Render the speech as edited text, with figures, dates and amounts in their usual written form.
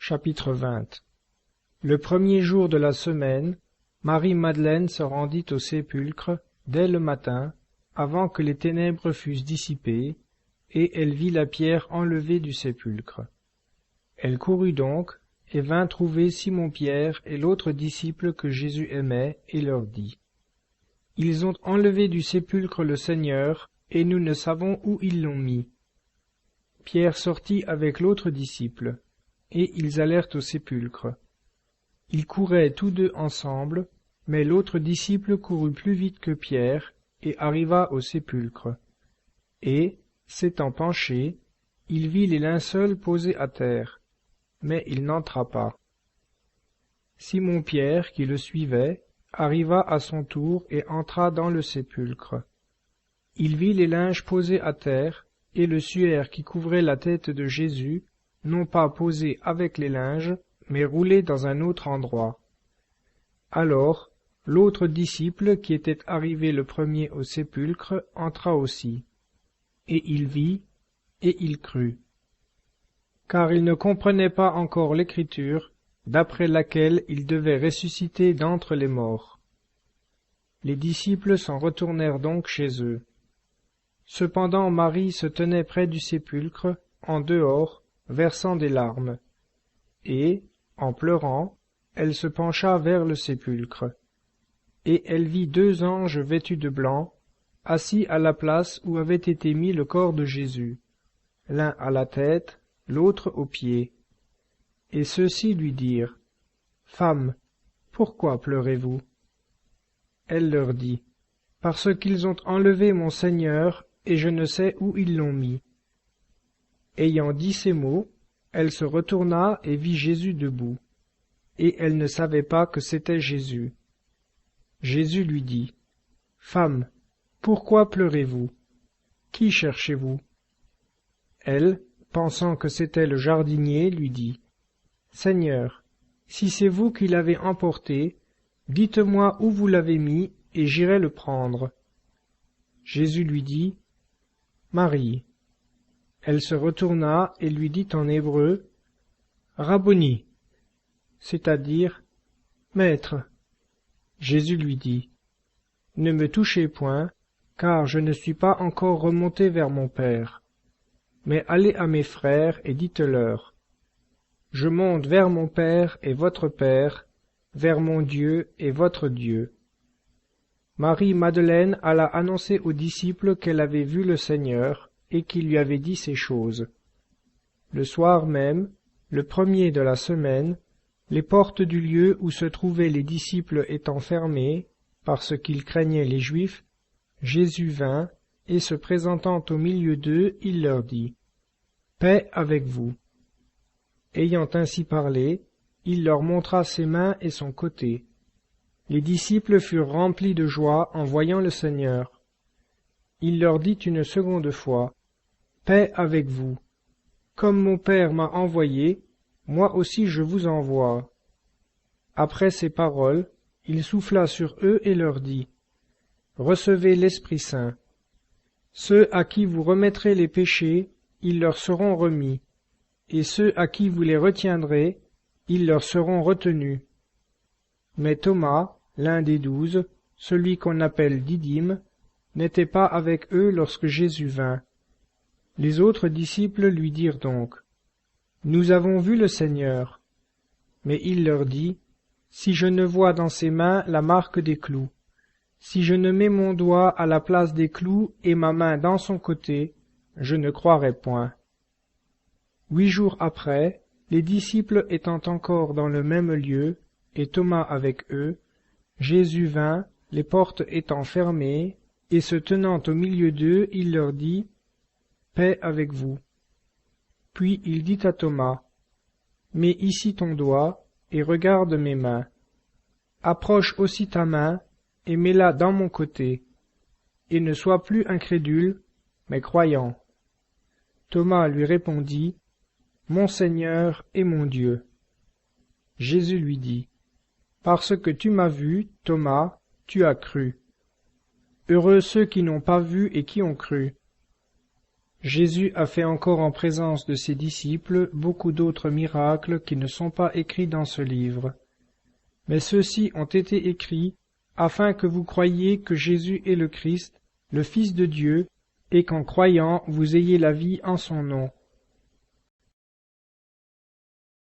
Chapitre 20. Le premier jour de la semaine, Marie-Madeleine se rendit au sépulcre dès le matin, avant que les ténèbres fussent dissipées, et elle vit la pierre enlevée du sépulcre. Elle courut donc, et vint trouver Simon-Pierre et l'autre disciple que Jésus aimait, et leur dit : « Ils ont enlevé du sépulcre le Seigneur, et nous ne savons où ils l'ont mis. » Pierre sortit avec l'autre disciple, et ils allèrent au sépulcre. Ils couraient tous deux ensemble, mais l'autre disciple courut plus vite que Pierre, et arriva au sépulcre. Et, s'étant penché, il vit les linceuls posés à terre, mais il n'entra pas. Simon-Pierre, qui le suivait, arriva à son tour et entra dans le sépulcre. Il vit les linges posés à terre, et le suaire qui couvrait la tête de Jésus, non pas posé avec les linges, mais roulé dans un autre endroit. Alors, l'autre disciple, qui était arrivé le premier au sépulcre, entra aussi. Et il vit, et il crut. Car il ne comprenait pas encore l'Écriture, d'après laquelle il devait ressusciter d'entre les morts. Les disciples s'en retournèrent donc chez eux. Cependant Marie se tenait près du sépulcre, en dehors, versant des larmes. Et, en pleurant, elle se pencha vers le sépulcre. Et elle vit deux anges vêtus de blanc, assis à la place où avait été mis le corps de Jésus, l'un à la tête, l'autre aux pieds. Et ceux-ci lui dirent : « Femme, pourquoi pleurez-vous » Elle leur dit : « Parce qu'ils ont enlevé mon Seigneur, et je ne sais où ils l'ont mis. » Ayant dit ces mots, elle se retourna et vit Jésus debout, et elle ne savait pas que c'était Jésus. Jésus lui dit : « Femme, pourquoi pleurez-vous ? Qui cherchez-vous ? » Elle, pensant que c'était le jardinier, lui dit : « Seigneur, si c'est vous qui l'avez emporté, dites-moi où vous l'avez mis, et j'irai le prendre. » Jésus lui dit : « Marie. » Elle se retourna et lui dit en hébreu : « Rabboni », c'est-à-dire « Maître ». Jésus lui dit : « Ne me touchez point, car je ne suis pas encore remonté vers mon Père. Mais allez à mes frères et dites-leur : je monte vers mon Père et votre Père, vers mon Dieu et votre Dieu. » Marie-Madeleine alla annoncer aux disciples qu'elle avait vu le Seigneur, et qu'il lui avait dit ces choses. Le soir même, le premier de la semaine, les portes du lieu où se trouvaient les disciples étant fermées, parce qu'ils craignaient les Juifs, Jésus vint, et se présentant au milieu d'eux, il leur dit : « Paix avec vous. » Ayant ainsi parlé, il leur montra ses mains et son côté. Les disciples furent remplis de joie en voyant le Seigneur. Il leur dit une seconde fois : « Paix avec vous. Comme mon Père m'a envoyé, moi aussi je vous envoie. » Après ces paroles, il souffla sur eux et leur dit : « Recevez l'Esprit Saint. Ceux à qui vous remettrez les péchés, ils leur seront remis, et ceux à qui vous les retiendrez, ils leur seront retenus. » Mais Thomas, l'un des 12, celui qu'on appelle Didyme, n'était pas avec eux lorsque Jésus vint. Les autres disciples lui dirent donc : « Nous avons vu le Seigneur. » Mais il leur dit : « Si je ne vois dans ses mains la marque des clous, si je ne mets mon doigt à la place des clous et ma main dans son côté, je ne croirai point. » 8 jours après, les disciples étant encore dans le même lieu, et Thomas avec eux, Jésus vint, les portes étant fermées, et se tenant au milieu d'eux, il leur dit : « Paix avec vous. » Puis il dit à Thomas : « Mets ici ton doigt, et regarde mes mains. Approche aussi ta main, et mets-la dans mon côté, et ne sois plus incrédule, mais croyant. » Thomas lui répondit : « Mon Seigneur et mon Dieu. » Jésus lui dit : « Parce que tu m'as vu, Thomas, tu as cru. Heureux ceux qui n'ont pas vu et qui ont cru. » Jésus a fait encore en présence de ses disciples beaucoup d'autres miracles qui ne sont pas écrits dans ce livre. Mais ceux-ci ont été écrits afin que vous croyiez que Jésus est le Christ, le Fils de Dieu, et qu'en croyant vous ayez la vie en son nom.